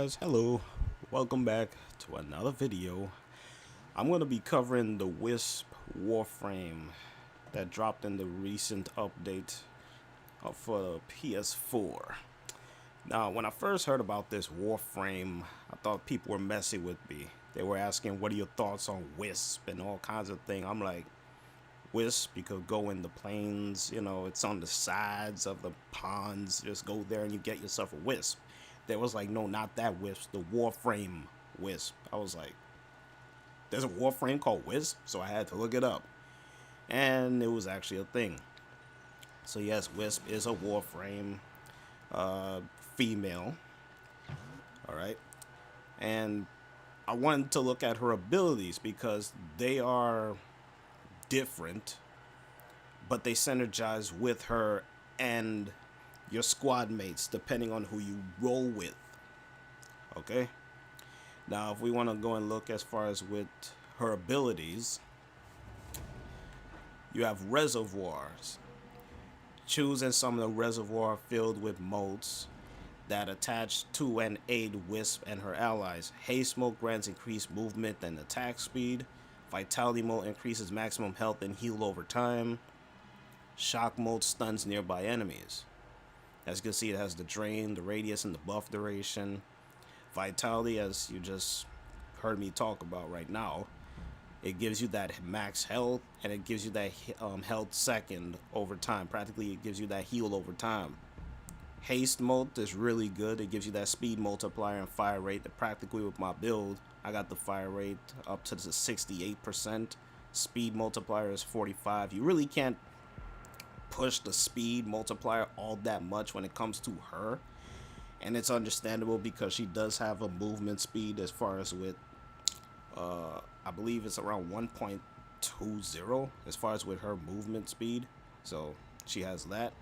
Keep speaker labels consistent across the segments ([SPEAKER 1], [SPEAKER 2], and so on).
[SPEAKER 1] guys, hello, welcome back to another video. I'm going to be covering the Wisp Warframe that dropped in the recent update for the PS4. Now, when I first heard about this Warframe, I thought people were messing with me. They were asking, what are your thoughts on Wisp and all kinds of things. I'm like, Wisp, you could go in the plains, you know, it's on the sides of the ponds. Just go there and you get yourself a Wisp. There was like, no, not that Wisp, the Warframe Wisp. I was like, there's a Warframe called Wisp? So I had to look it up. And it was actually a thing. So yes, Wisp is a Warframe female. Alright. And I wanted to look at her abilities because they are different, but they synergize with her and your squad mates depending on who you roll with. Okay, now if we want to go and look as far as with her abilities, you have Reservoirs. Choose and summon a reservoir filled with motes that attach to and aid Wisp and her allies. Haze Smoke grants increased movement and attack speed. Vitality Mode increases maximum health and heal over time. Shock Mode stuns nearby enemies. As you can see, it has the drain, the radius, and the buff duration. Vitality, as you just heard me talk about right now, it gives you that max health, and it gives you that health second over time. Practically, it gives you that heal over time. Haste Mode is really good. It gives you that speed multiplier and fire rate. Practically with my build, I got the fire rate up to the 68%. Speed multiplier is 45. You really can't push the speed multiplier all that much when it comes to her, and it's understandable because she does have a movement speed as far as with I believe it's around 1.20 as far as with her movement speed, so she has that.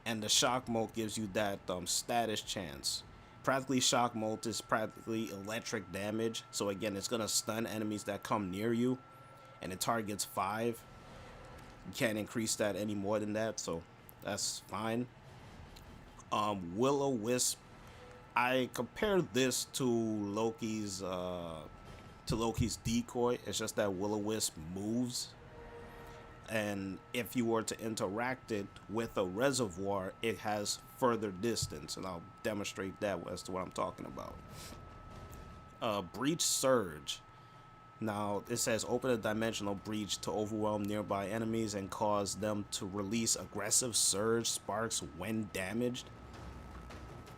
[SPEAKER 1] And the shock mode gives you that status chance. Practically, shock mode is practically electric damage, so again, it's gonna stun enemies that come near you, and it targets 5. You can't increase that any more than that, so that's fine. Will-O-Wisp, I compare this to Loki's decoy. It's just that Will-O-Wisp moves, and if you were to interact it with a reservoir, it has further distance, and I'll demonstrate that as to what I'm talking about. Breach Surge. Now, it says open a dimensional breach to overwhelm nearby enemies and cause them to release aggressive surge sparks when damaged.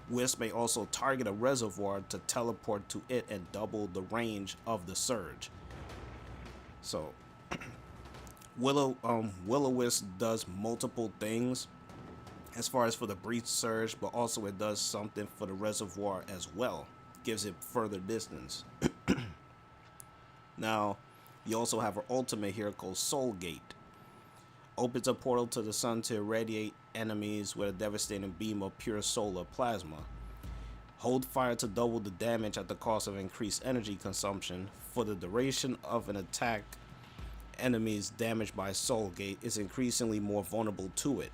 [SPEAKER 1] Wisp may also target a reservoir to teleport to it and double the range of the surge. So, Will-O-Wisp does multiple things as far as for the breach surge, but also it does something for the reservoir as well. Gives it further distance. Now, you also have her ultimate here called Soul Gate. Opens a portal to the sun to irradiate enemies with a devastating beam of pure solar plasma. Hold fire to double the damage at the cost of increased energy consumption. For the duration of an attack, enemies damaged by Soul Gate is increasingly more vulnerable to it.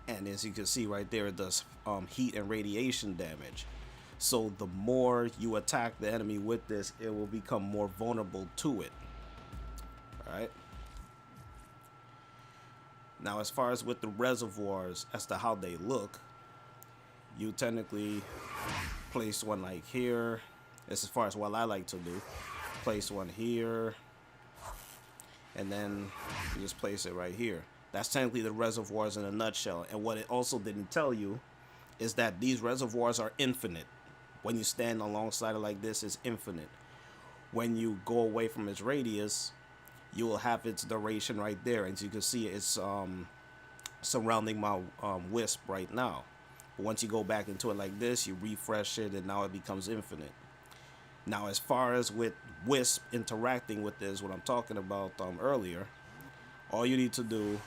[SPEAKER 1] And as you can see right there, it does heat and radiation damage. So the more you attack the enemy with this, it will become more vulnerable to it. Alright. Now, as far as with the reservoirs, as to how they look, you technically place one like here. This is as far as what I like to do. Place one here, and then you just place it right here. That's technically the reservoirs in a nutshell. And what it also didn't tell you is that these reservoirs are infinite. When you stand alongside it like this, it's infinite. When you go away from its radius, you will have its duration right there. As you can see, it's surrounding my Wisp right now. But once you go back into it like this, you refresh it, and now it becomes infinite. Now, as far as with Wisp interacting with this, what I'm talking about earlier, all you need to do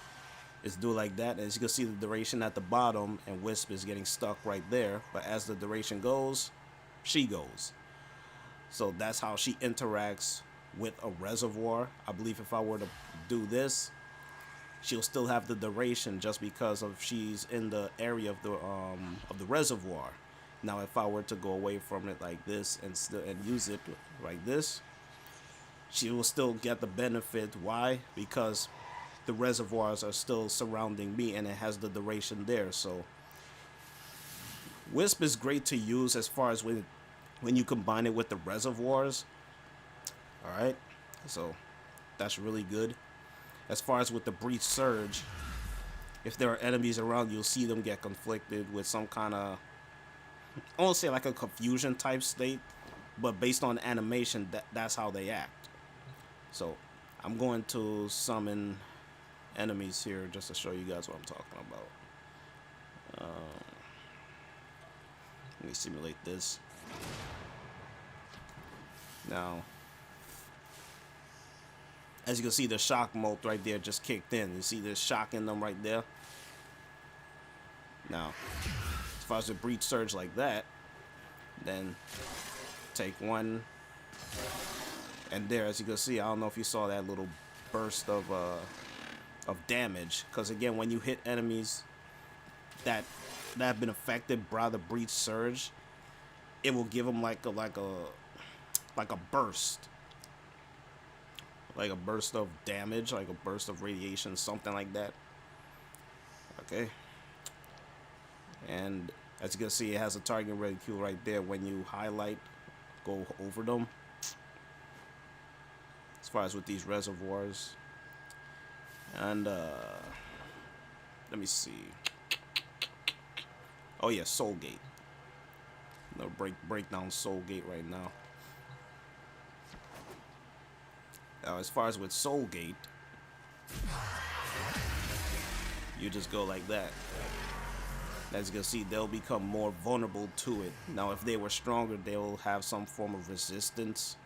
[SPEAKER 1] is do like that. As you can see, the duration at the bottom, and Wisp is getting stuck right there. But as the duration goes, she goes. So that's how she interacts with a reservoir. I believe if I were to do this, she'll still have the duration just because of she's in the area of the reservoir. Now, if I were to go away from it like this and still and use it like this, she will still get the benefit. Why? Because the reservoirs are still surrounding me and it has the duration there. So Wisp is great to use as far as when you combine it with the reservoirs. Alright, so that's really good. As far as with the breach surge, if there are enemies around, you'll see them get conflicted with some kind of, I won't say like a confusion type state, but based on animation, that's how they act. So I'm going to summon enemies here just to show you guys what I'm talking about. Let me simulate this. Now, as you can see, the shock mode right there just kicked in. You see there's shock in them right there. Now, as far as the breach surge like that, then take one, and there, as you can see, I don't know if you saw that little burst of damage. Because again, when you hit enemies that have been affected by the breach surge, it will give them like a burst. Like a burst of damage, like a burst of radiation, something like that. Okay. And as you can see, it has a target reticule right there. When you highlight, go over them. As far as with these reservoirs. And let me see. Oh yeah, Soul Gate. No, break down Soul Gate right now. Now, as far as with Soul Gate, you just go like that. As you can see, they'll become more vulnerable to it. Now, if they were stronger, they'll have some form of resistance.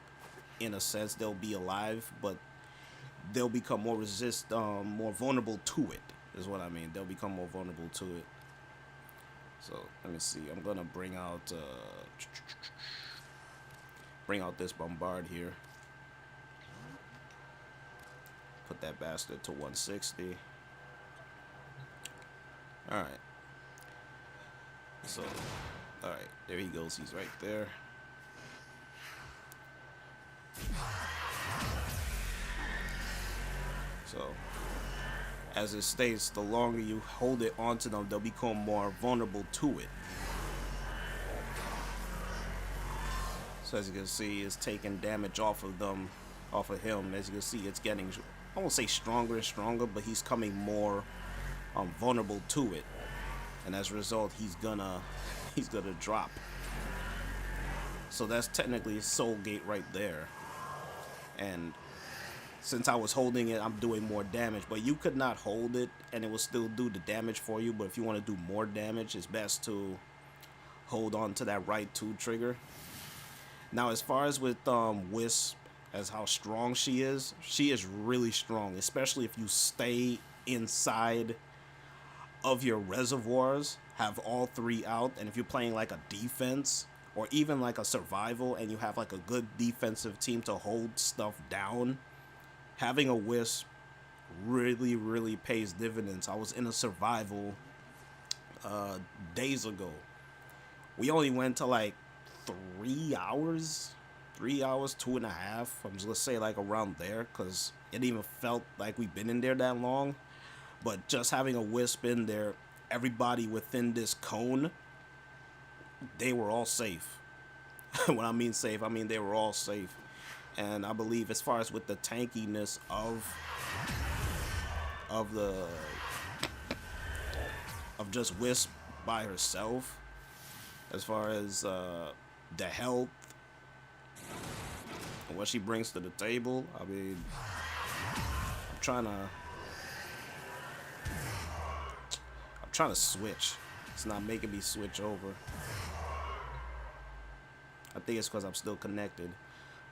[SPEAKER 1] In a sense, they'll be alive, but they'll become more more vulnerable to it, is what I mean. They'll become more vulnerable to it. So, let me see. I'm gonna bring out this Bombard here. Put that bastard to 160. Alright. So, alright, there he goes. He's right there. So, as it states, the longer you hold it onto them, they'll become more vulnerable to it. So, as you can see, it's taking damage off of them, off of him. As you can see, it's getting, I won't say stronger and stronger, but he's coming more vulnerable to it. And as a result, he's gonna drop. So that's technically Soul Gate right there. And since I was holding it, I'm doing more damage. But you could not hold it and it will still do the damage for you. But if you want to do more damage, it's best to hold on to that right 2 trigger. Now, as far as with Wisp, as how strong she is really strong, especially if you stay inside of your reservoirs, have all 3 out, and if you're playing like a defense or even like a survival and you have like a good defensive team to hold stuff down, having a Wisp really pays dividends. I was in a survival days ago. We only went to like 3 hours, 2.5. I'm just gonna say like around there, because it even felt like we've been in there that long. But just having a Wisp in there, everybody within this cone, they were all safe. When I mean safe, I mean they were all safe. And I believe as far as with the tankiness of just Wisp by herself, as far as the health and what she brings to the table, I mean, I'm trying to switch. It's not making me switch over. I think it's because I'm still connected.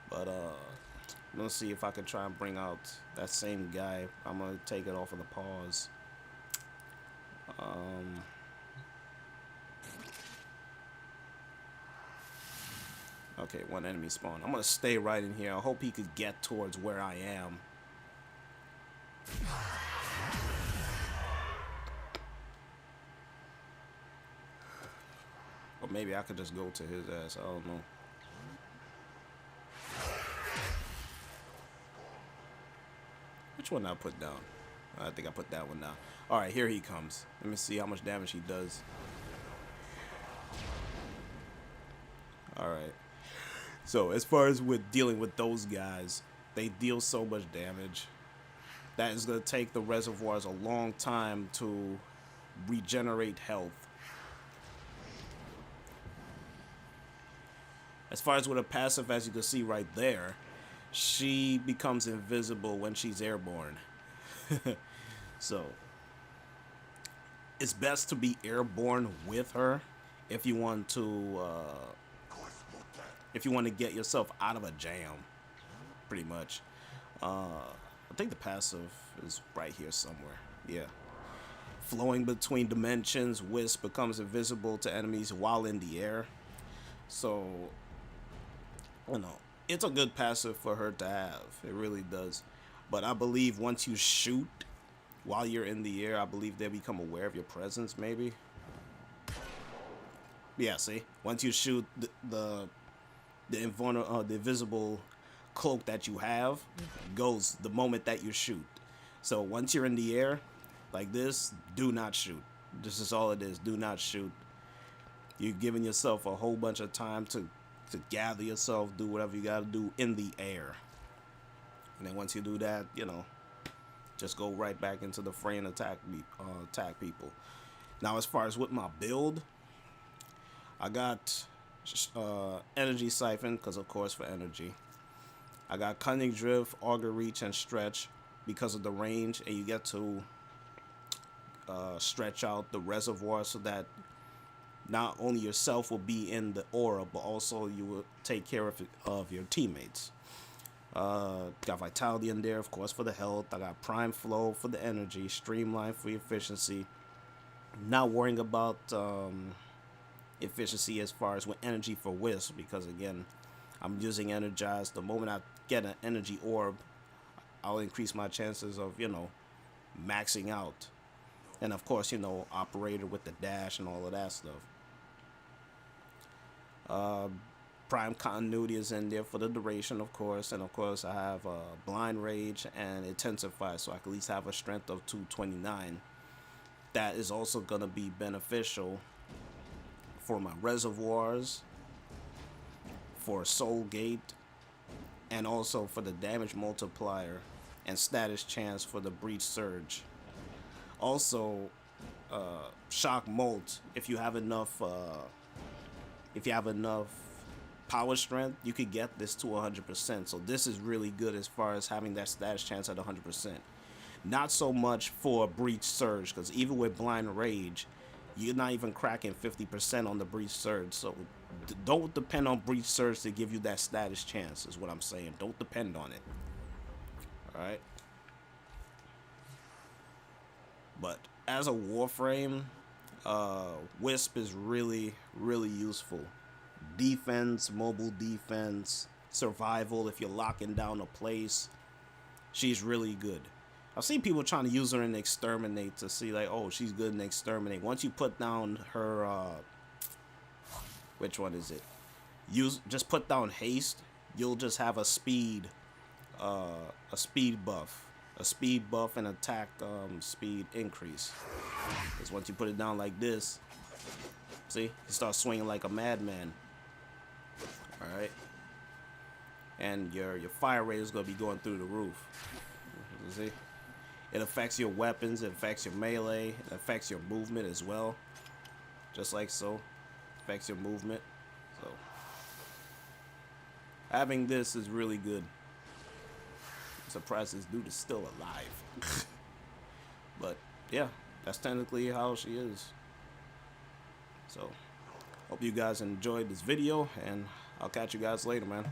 [SPEAKER 1] But I'm gonna see if I can try and bring out that same guy. I'm gonna take it off of the pause. Okay, one enemy spawn. I'm gonna stay right in here. I hope he could get towards where I am. Or maybe I could just go to his ass. I don't know. Which one did I put down? I think I put that one down. Alright, here he comes. Let me see how much damage he does. Alright. So, as far as with dealing with those guys, they deal so much damage. That is going to take the Reservoirs a long time to regenerate health. As far as with a passive, as you can see right there, she becomes invisible when she's airborne. So, it's best to be airborne with her if you want to get yourself out of a jam, pretty much. I think the passive is right here somewhere. Yeah. Flowing between dimensions, Wisp becomes invisible to enemies while in the air. So, you know, it's a good passive for her to have. It really does. But I believe once you shoot while you're in the air, I believe they become aware of your presence, maybe. Yeah, see? Once you shoot, the invisible cloak that you have goes the moment that you shoot. So once you're in the air like this, do not shoot. This is all it is. Do not shoot. You're giving yourself a whole bunch of time to gather yourself, do whatever you gotta do in the air. And then once you do that, you know, just go right back into the fray and attack people. Now, as far as with my build, I got energy siphon, because of course for energy. I got cunning drift, auger reach, and stretch because of the range, and you get to stretch out the reservoir so that not only yourself will be in the aura, but also you will take care of your teammates. Got vitality in there, of course, for the health. I got prime flow for the energy, streamline for efficiency. Not worrying about efficiency as far as with energy for Wisp, because again, I'm using energize. The moment I get an energy orb, I'll increase my chances of, you know, maxing out. And of course, you know, operator with the dash and all of that stuff. Prime continuity is in there for the duration, of course. And of course, I have blind rage and intensify, so I can at least have a strength of 229. That is also going to be beneficial for my reservoirs, for soul gate, and also for the damage multiplier and status chance for the breach surge. Also, shock molt. If you have enough power strength, you could get this to 100%. So this is really good as far as having that status chance at 100%. Not so much for breach surge, because even with blind rage, you're not even cracking 50% on the breach surge. So don't depend on breach surge to give you that status chance, is what I'm saying. Don't depend on it. Alright? But as a Warframe, Wisp is really, really useful. Defense, mobile defense, survival, if you're locking down a place, she's really good. I've seen people trying to use her in Exterminate to see like, oh, she's good in Exterminate. Once you put down her, which one is it? Just put down haste, you'll just have a speed buff. A speed buff and attack speed increase. Because once you put it down like this, see, you start swinging like a madman. Alright? And your fire rate is going to be going through the roof. You see? It affects your weapons, it affects your melee, it affects your movement as well. Just like so. It affects your movement. So, having this is really good. I'm surprised this dude is still alive. But yeah, that's technically how she is. So, hope you guys enjoyed this video, and I'll catch you guys later, man.